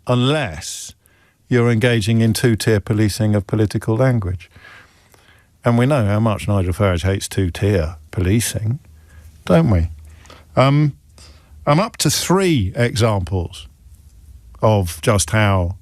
unless you're engaging in two-tier policing of political language. And we know how much Nigel Farage hates two-tier policing, don't we? I'm up to 3 examples of just how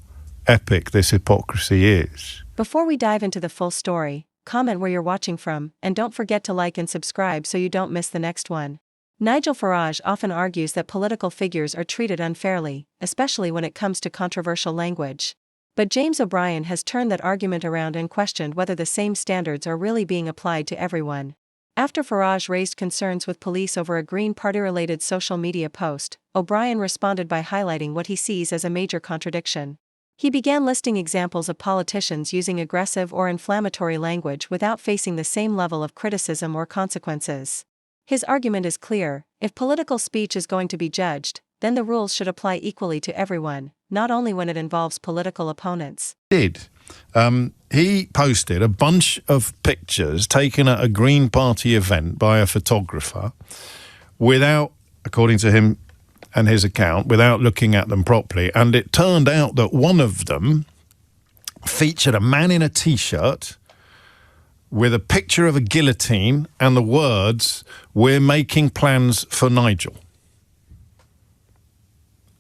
epic this hypocrisy is. Before we dive into the full story, comment where you're watching from, and don't forget to like and subscribe so you don't miss the next one. Nigel Farage often argues that political figures are treated unfairly, especially when it comes to controversial language. But James O'Brien has turned that argument around and questioned whether the same standards are really being applied to everyone. After Farage raised concerns with police over a Green Party-related social media post, O'Brien responded by highlighting what he sees as a major contradiction. He began listing examples of politicians using aggressive or inflammatory language without facing the same level of criticism or consequences. His argument is clear: if political speech is going to be judged, then the rules should apply equally to everyone, not only when it involves political opponents. He posted a bunch of pictures taken at a Green Party event by a photographer without, according to him and his account, without looking at them properly. And it turned out that one of them featured a man in a T-shirt with a picture of a guillotine and the words, "We're making plans for Nigel."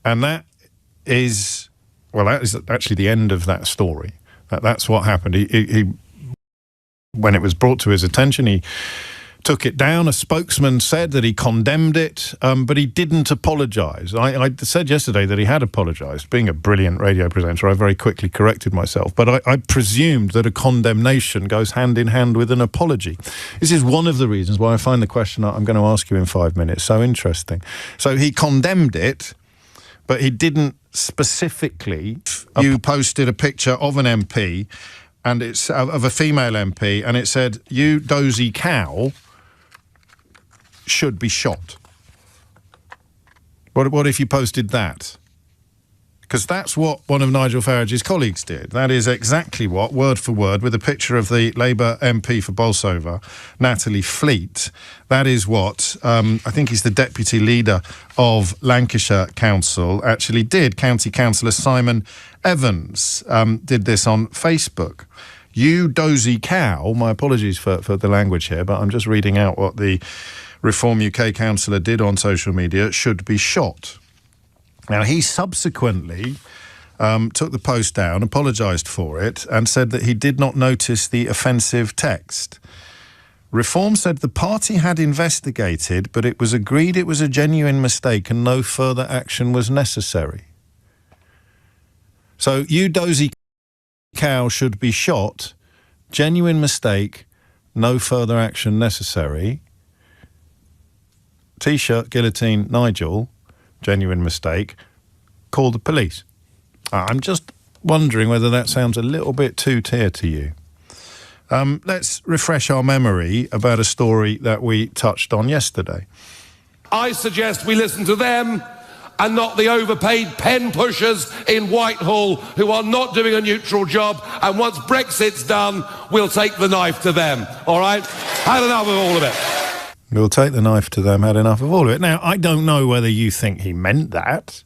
And that is actually the end of that story. That's what happened. He when it was brought to his attention, he took it down. A spokesman said that he condemned it, but he didn't apologise. I said yesterday that he had apologised. Being a brilliant radio presenter, I very quickly corrected myself. But I presumed that a condemnation goes hand in hand with an apology. This is one of the reasons why I find the question I'm going to ask you in 5 minutes so interesting. So he condemned it, but he didn't specifically. You posted a picture of an MP, and it's of a female MP, and it said, "You dozy cow should be shot." What if you posted that? Because that's what one of Nigel Farage's colleagues did. That is exactly what, word for word, with a picture of the Labour MP for Bolsover, Natalie Fleet. That is what, I think he's the deputy leader of Lancashire Council, actually did. County Councillor Simon Evans did this on Facebook. "You dozy cow," my apologies for the language here, but I'm just reading out what the Reform UK councillor did on social media, "should be shot." Now, he subsequently took the post down, apologised for it, and said that he did not notice the offensive text. Reform said the party had investigated, but it was agreed it was a genuine mistake and no further action was necessary. So, "You dozy cow should be shot," genuine mistake, no further action necessary. T-shirt, guillotine, Nigel, genuine mistake, call the police. I'm just wondering whether that sounds a little bit two-tier to you. Let's refresh our memory about a story that we touched on yesterday. I suggest we listen to them and not the overpaid pen pushers in Whitehall who are not doing a neutral job, and once Brexit's done, we'll take the knife to them, all right? Had enough of all of it. We'll take the knife to them, had enough of all of it. Now, I don't know whether you think he meant that.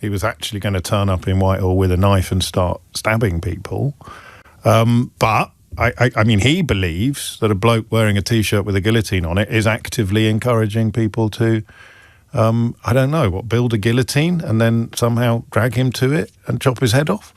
He was actually going to turn up in Whitehall with a knife and start stabbing people. But, I mean, he believes that a bloke wearing a T-shirt with a guillotine on it is actively encouraging people to, I don't know, build a guillotine and then somehow drag him to it and chop his head off?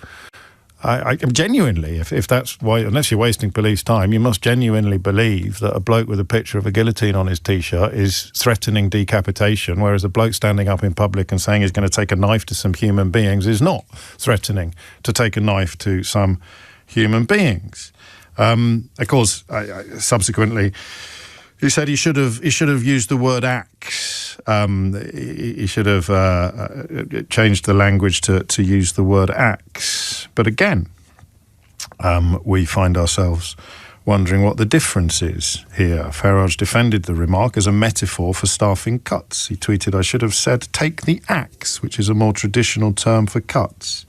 I genuinely, if that's why, unless you're wasting police time, you must genuinely believe that a bloke with a picture of a guillotine on his T-shirt is threatening decapitation, whereas a bloke standing up in public and saying he's going to take a knife to some human beings is not threatening to take a knife to some human beings. Of course, subsequently, he said he should have used the word axe. He should have changed the language to use the word axe. But again, we find ourselves wondering what the difference is here. Farage defended the remark as a metaphor for staffing cuts. He tweeted, "I should have said, take the axe," which is a more traditional term for cuts.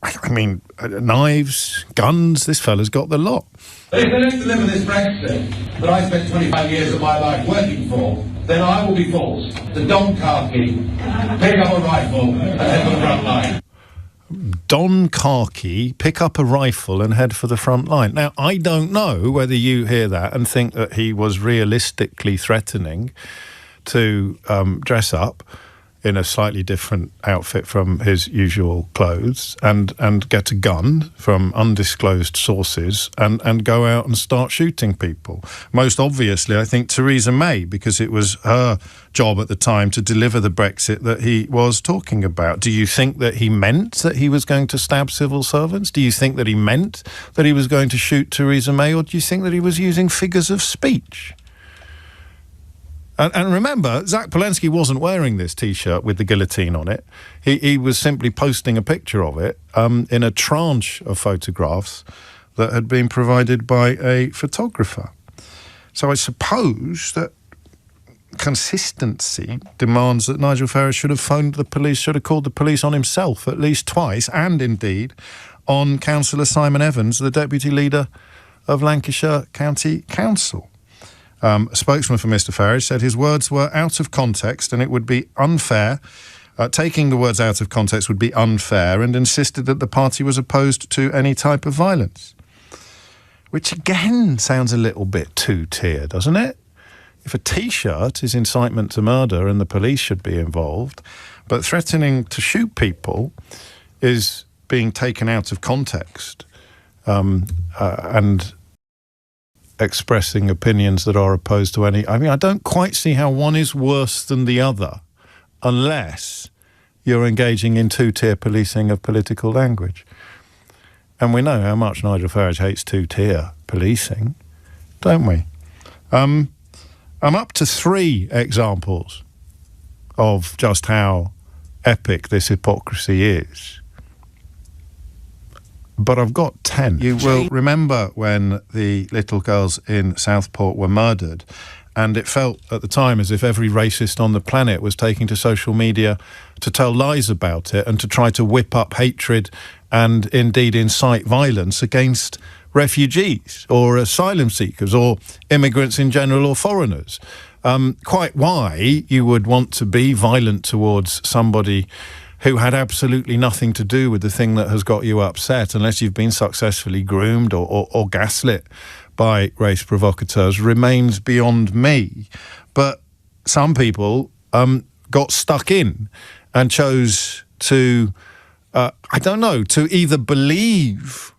I mean, knives, guns, this fella's got the lot. But if they don't deliver this Brexit that I spent 25 years of my life working for, then I will be forced to don khaki, pick up a rifle and head for the front line. Don khaki, pick up a rifle and head for the front line. Now, I don't know whether you hear that and think that he was realistically threatening to dress up in a slightly different outfit from his usual clothes and get a gun from undisclosed sources and go out and start shooting people. Most obviously, I think Theresa May, because it was her job at the time to deliver the Brexit that he was talking about. Do you think that he meant that he was going to stab civil servants? Do you think that he meant that he was going to shoot Theresa May? Or do you think that he was using figures of speech? And remember, Zach Polensky wasn't wearing this T-shirt with the guillotine on it. He was simply posting a picture of it in a tranche of photographs that had been provided by a photographer. So I suppose that consistency demands that Nigel Farage should have phoned the police, should have called the police on himself at least twice, and indeed on Councillor Simon Evans, the deputy leader of Lancashire County Council. A spokesman for Mr Farage said his words were out of context and it would be unfair. Taking the words out of context would be unfair, and insisted that the party was opposed to any type of violence. Which again sounds a little bit two-tier, doesn't it? If a T-shirt is incitement to murder and the police should be involved, but threatening to shoot people is being taken out of context and expressing opinions that are opposed to any... I mean, I don't quite see how one is worse than the other unless you're engaging in two-tier policing of political language. And we know how much Nigel Farage hates two-tier policing, don't we? I'm up to 3 examples of just how epic this hypocrisy is. But I've got 10. You will remember when the little girls in Southport were murdered, and it felt at the time as if every racist on the planet was taking to social media to tell lies about it and to try to whip up hatred and indeed incite violence against refugees or asylum seekers or immigrants in general or foreigners. Quite why you would want to be violent towards somebody who had absolutely nothing to do with the thing that has got you upset, unless you've been successfully groomed or gaslit by race provocateurs, remains beyond me. But some people got stuck in and chose to, to either believe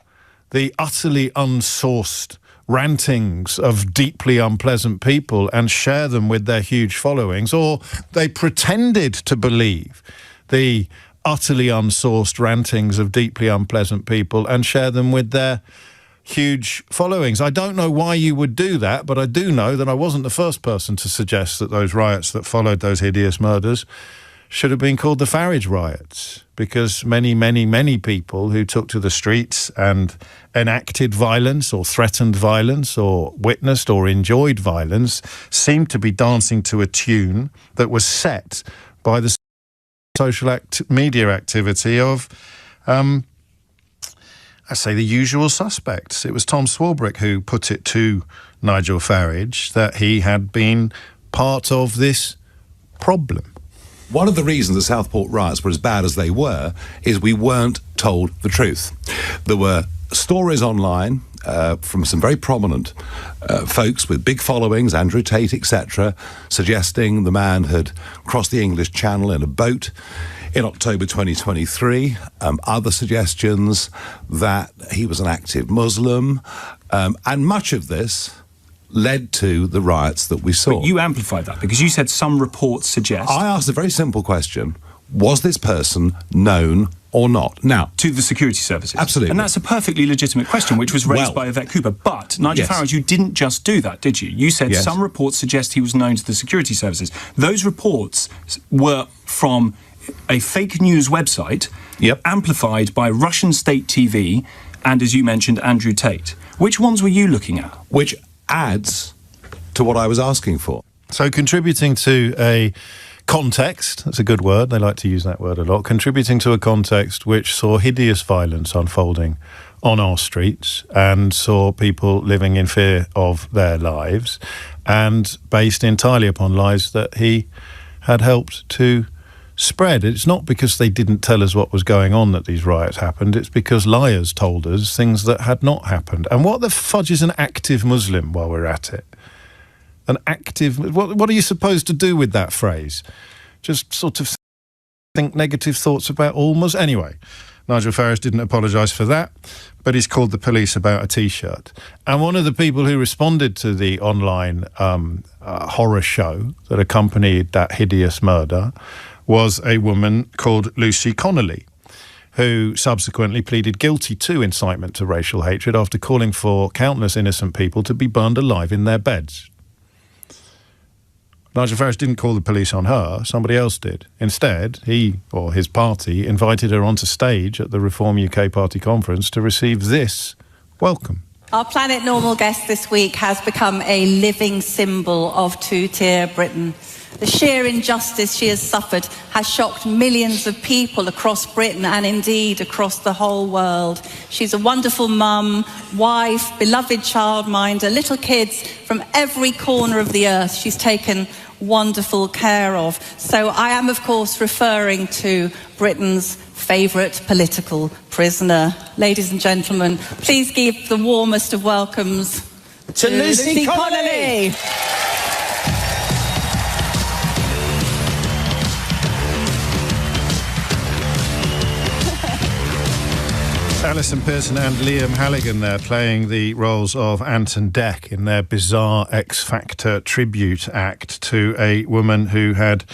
the utterly unsourced rantings of deeply unpleasant people and share them with their huge followings, or they pretended to believe the utterly unsourced rantings of deeply unpleasant people and share them with their huge followings. I don't know why you would do that, but I do know that I wasn't the first person to suggest that those riots that followed those hideous murders should have been called the Farage riots, because many, many, many people who took to the streets and enacted violence or threatened violence or witnessed or enjoyed violence seemed to be dancing to a tune that was set by the social media activity of, I say, the usual suspects. It was Tom Swarbrick who put it to Nigel Farage that he had been part of this problem. One of the reasons the Southport riots were as bad as they were is we weren't told the truth. There were stories online from some very prominent folks with big followings, Andrew Tate, etc., suggesting the man had crossed the English Channel in a boat in October 2023. Other suggestions that he was an active Muslim. And much of this led to the riots that we saw. But you amplified that because you said some reports suggest... I asked a very simple question. Was this person known or not? Now, to the security services. Absolutely. And that's a perfectly legitimate question, which was raised by Yvette Cooper. But, Nigel Farage, you didn't just do that, did you? You said some reports suggest he was known to the security services. Those reports were from a fake news website amplified by Russian state TV and, as you mentioned, Andrew Tate. Which ones were you looking at? Which adds to what I was asking for. So contributing to a context, that's a good word, they like to use that word a lot, contributing to a context which saw hideous violence unfolding on our streets and saw people living in fear of their lives, and based entirely upon lies that he had helped to spread. It's not because they didn't tell us what was going on that these riots happened, it's because liars told us things that had not happened. And what the fudge is an active Muslim while we're at it? An active... What are you supposed to do with that phrase? Just sort of think negative thoughts about all Muslims? Anyway, Nigel Farage didn't apologise for that, but he's called the police about a T-shirt. And one of the people who responded to the online horror show that accompanied that hideous murder was a woman called Lucy Connolly, who subsequently pleaded guilty to incitement to racial hatred after calling for countless innocent people to be burned alive in their beds. Nigel Farage didn't call the police on her, somebody else did. Instead, he, or his party, invited her onto stage at the Reform UK Party conference to receive this welcome. Our Planet Normal guest this week has become a living symbol of two-tier Britain. The sheer injustice she has suffered has shocked millions of people across Britain and indeed across the whole world. She's a wonderful mum, wife, beloved childminder, little kids from every corner of the earth she's taken wonderful care of. So I am, of course, referring to Britain's favourite political prisoner. Ladies and gentlemen, please give the warmest of welcomes to Lucy Connolly. Alison Pearson and Liam Halligan there playing the roles of Ant and Dec in their bizarre X Factor tribute act to a woman who had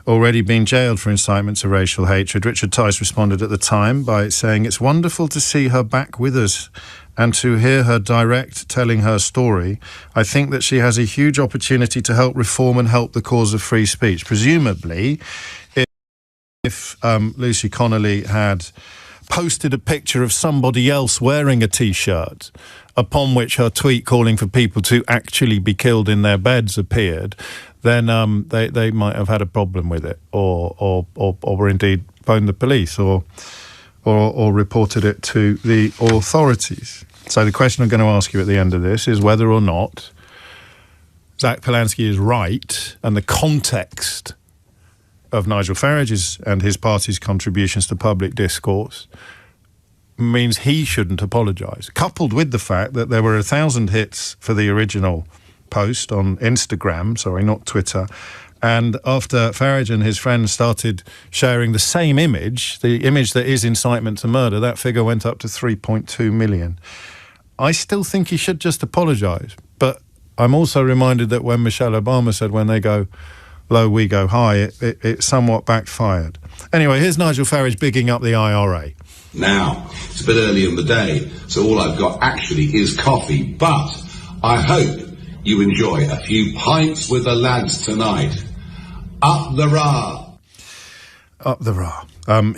already been jailed for incitement to racial hatred. Richard Tice responded at the time by saying, "It's wonderful to see her back with us and to hear her direct telling her story. I think that she has a huge opportunity to help reform and help the cause of free speech." Presumably, if Lucy Connolly had posted a picture of somebody else wearing a T-shirt upon which her tweet calling for people to actually be killed in their beds appeared, then they might have had a problem with it, or indeed phoned the police, or reported it to the authorities. So the question I'm going to ask you at the end of this is whether or not Zach Polanski is right, and the context of Nigel Farage's and his party's contributions to public discourse means he shouldn't apologise, coupled with the fact that there were 1,000 hits for the original post on Instagram, sorry, not Twitter, and after Farage and his friends started sharing the same image, the image that is incitement to murder, that figure went up to 3.2 million. I still think he should just apologise, but I'm also reminded that when Michelle Obama said, when they go low, we go high, it somewhat backfired. Anyway, here's Nigel Farage bigging up the IRA. Now, it's a bit early in the day, so all I've got actually is coffee, but I hope you enjoy a few pints with the lads tonight. Up the rah. Up the rah.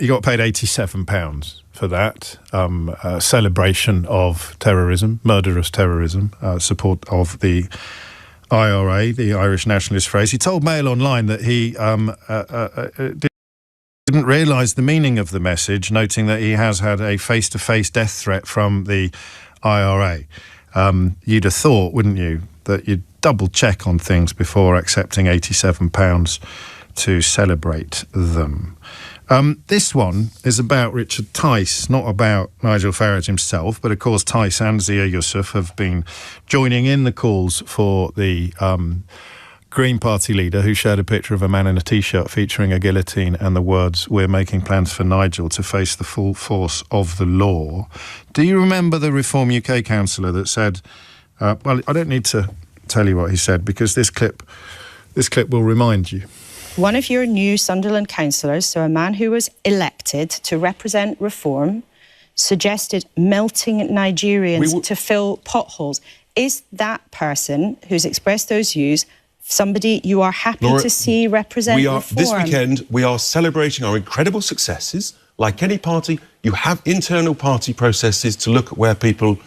He got paid £87 for that. Celebration of terrorism, murderous terrorism, support of the IRA, the Irish nationalist phrase. He told Mail Online that he didn't realise the meaning of the message, noting that he has had a face-to-face death threat from the IRA. You'd have thought, wouldn't you, that you'd double-check on things before accepting £87 to celebrate them. This one is about Richard Tice, not about Nigel Farage himself, but of course Tice and Zia Yusuf have been joining in the calls for the Green Party leader who shared a picture of a man in a T-shirt featuring a guillotine and the words, "We're making plans for Nigel to face the full force of the law." Do you remember the Reform UK councillor that said, well, I don't need to tell you what he said because this clip will remind you. One of your new Sunderland councillors, so a man who was elected to represent Reform, suggested melting Nigerians to fill potholes. Is that person who's expressed those views somebody you are happy to see represent Reform? This weekend, we are celebrating our incredible successes. Like any party, you have internal party processes to look at where people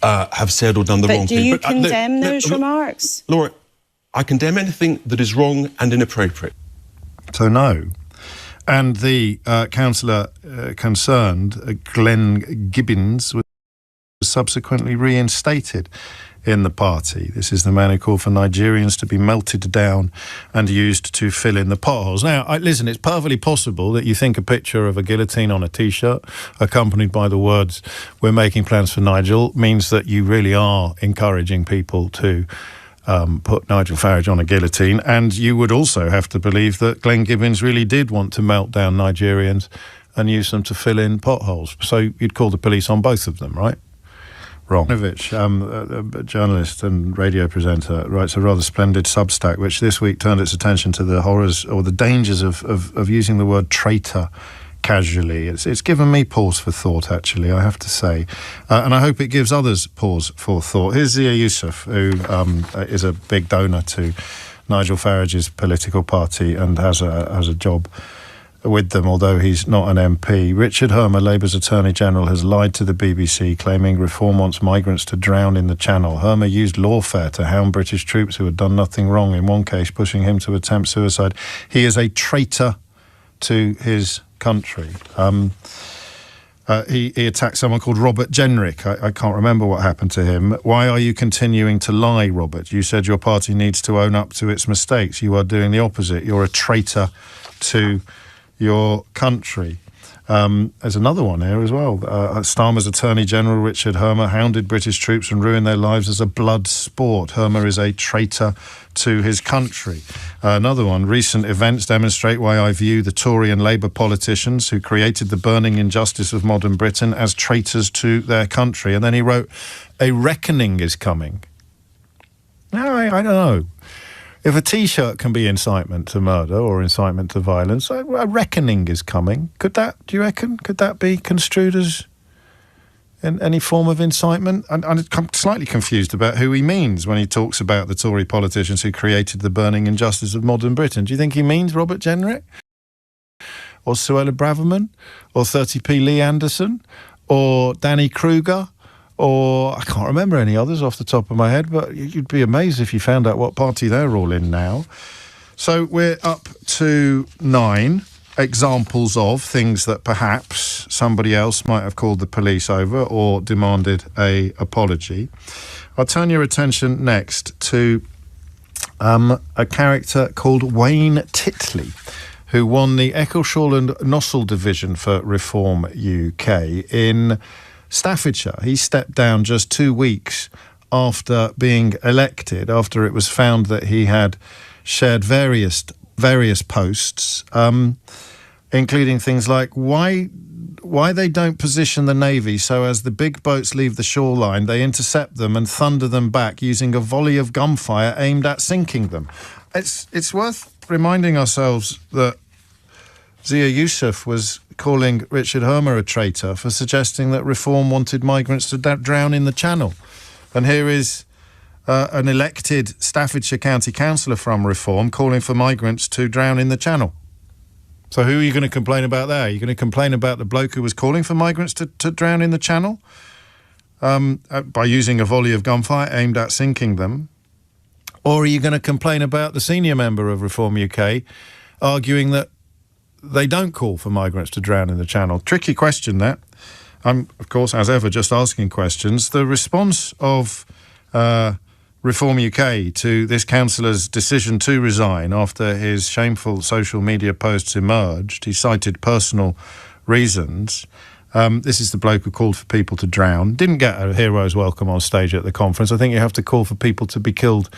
have said or done the wrong thing. But do you condemn those remarks? Laura, I condemn anything that is wrong and inappropriate. So no. And the councillor concerned, Glenn Gibbons, was subsequently reinstated in the party. This is the man who called for Nigerians to be melted down and used to fill in the potholes. Now, listen, it's perfectly possible that you think a picture of a guillotine on a T-shirt accompanied by the words, "We're making plans for Nigel," means that you really are encouraging people to put Nigel Farage on a guillotine. And you would also have to believe that Glenn Gibbons really did want to melt down Nigerians and use them to fill in potholes. So you'd call the police on both of them, right? Wrong. A journalist and radio presenter, writes a rather splendid Substack, which this week turned its attention to the horrors or the dangers of using the word traitor casually. It's given me pause for thought, actually, I have to say. And I hope it gives others pause for thought. Here's Zia Yusuf, who is a big donor to Nigel Farage's political party and has a job with them, although he's not an MP. Richard Hermer, Labour's Attorney General, has lied to the BBC, claiming Reform wants migrants to drown in the Channel. Hermer used lawfare to hound British troops who had done nothing wrong, in one case pushing him to attempt suicide. He is a traitor to his country. He attacked someone called Robert Jenrick. I can't remember what happened to him. Why are you continuing to lie, Robert? You said your party needs to own up to its mistakes. You are doing the opposite. You're a traitor to your country. There's another one here as well. Starmer's Attorney General Richard Hermer hounded British troops and ruined their lives as a blood sport. Hermer is a traitor to his country. Another one, recent events demonstrate why I view the Tory and Labour politicians who created the burning injustice of modern Britain as traitors to their country. And then he wrote, a reckoning is coming. Now, I don't know. If a T-shirt can be incitement to murder or incitement to violence, a reckoning is coming. Do you reckon? Could that be construed as in any form of incitement? I'm slightly confused about who he means when he talks about the Tory politicians who created the burning injustice of modern Britain. Do you think he means Robert Jenrick? Or Suella Braverman? Or 30p Lee Anderson? Or Danny Kruger? Or I can't remember any others off the top of my head, but you'd be amazed if you found out what party they're all in now. So we're up to 9 examples of things that perhaps somebody else might have called the police over or demanded an apology. I'll turn your attention next to a character called Wayne Titley, who won the Eccleshall and Nossal division for Reform UK in Staffordshire. He stepped down just 2 weeks after being elected, after it was found that he had shared various posts, including things like why they don't position the Navy so as the big boats leave the shoreline, they intercept them and thunder them back using a volley of gunfire aimed at sinking them. It's worth reminding ourselves that Zia Yusuf was calling Richard Hermer a traitor for suggesting that Reform wanted migrants to drown in the Channel. And here is an elected Staffordshire County Councillor from Reform calling for migrants to drown in the Channel. So who are you going to complain about there? Are you going to complain about the bloke who was calling for migrants to drown in the Channel by using a volley of gunfire aimed at sinking them? Or are you going to complain about the senior member of Reform UK arguing that they don't call for migrants to drown in the Channel? Tricky question, that. I'm, of course, as ever, just asking questions. The response of Reform UK to this councillor's decision to resign after his shameful social media posts emerged, he cited personal reasons. This is the bloke who called for people to drown. Didn't get a hero's welcome on stage at the conference. I think you have to call for people to be killed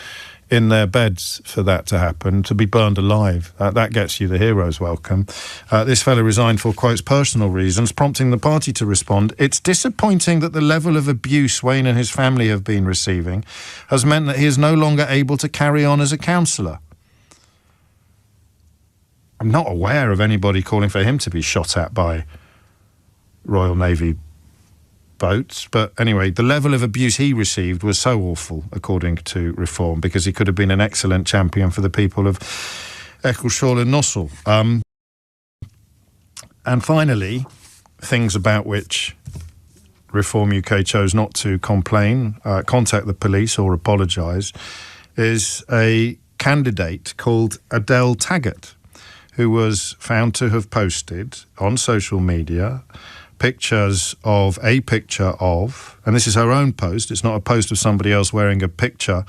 in their beds for that to happen, to be burned alive. That gets you the hero's welcome. This fellow resigned for, quotes, personal reasons, prompting the party to respond. It's disappointing that the level of abuse Wayne and his family have been receiving has meant that he is no longer able to carry on as a councillor. I'm not aware of anybody calling for him to be shot at by Royal Navy boats, but anyway, the level of abuse he received was so awful, according to Reform, because he could have been an excellent champion for the people of Eccleshall and Nossal. And finally, things about which Reform UK chose not to complain, contact the police or apologise, is a candidate called Adele Taggart, who was found to have posted on social media pictures of a picture of, and this is her own post, it's not a post of somebody else wearing a picture,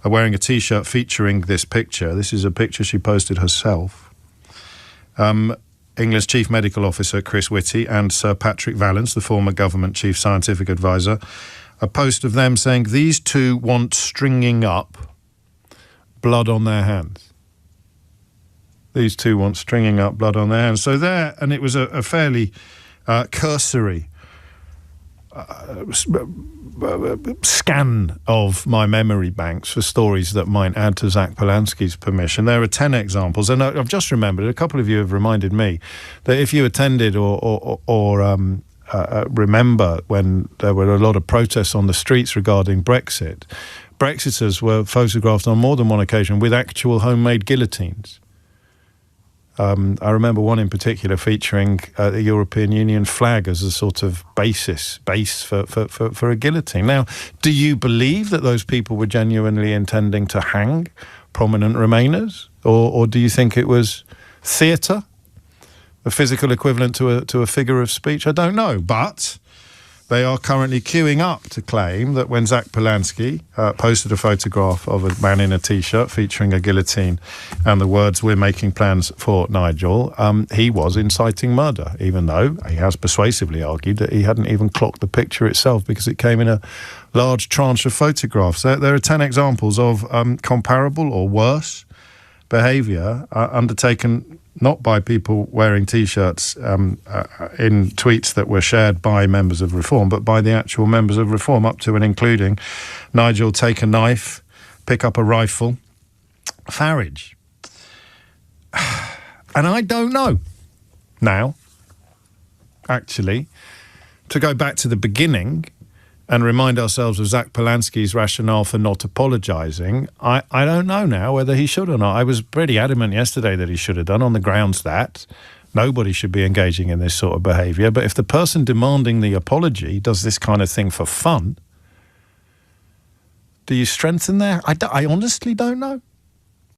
wearing a T-shirt featuring this picture. This is a picture she posted herself. England's Chief Medical Officer Chris Whitty and Sir Patrick Vallance, the former government Chief Scientific Advisor, a post of them saying these two want stringing up, blood on their hands. These two want stringing up, blood on their hands. So there, and it was a fairly cursory scan of my memory banks for stories that might add to Zach Polanski's permission. There are 10 examples, and I've just remembered, a couple of you have reminded me that if you attended or remember when there were a lot of protests on the streets regarding Brexit, Brexiters were photographed on more than one occasion with actual homemade guillotines. I remember one in particular featuring the European Union flag as a sort of base for a guillotine. Now, do you believe that those people were genuinely intending to hang prominent Remainers? Or do you think it was theatre? The physical equivalent to a figure of speech? I don't know, but they are currently queuing up to claim that when Zach Polanski posted a photograph of a man in a T-shirt featuring a guillotine and the words "We're making plans for Nigel," he was inciting murder, even though he has persuasively argued that he hadn't even clocked the picture itself because it came in a large tranche of photographs. There are 10 examples of comparable or worse behaviour undertaken not by people wearing T-shirts in tweets that were shared by members of Reform, but by the actual members of Reform, up to and including Nigel take a knife, pick up a rifle, Farage. And I don't know now, actually, to go back to the beginning and remind ourselves of Zach Polanski's rationale for not apologising, I don't know now whether he should or not. I was pretty adamant yesterday that he should have done on the grounds that nobody should be engaging in this sort of behaviour. But if the person demanding the apology does this kind of thing for fun, do you strengthen there? I honestly don't know.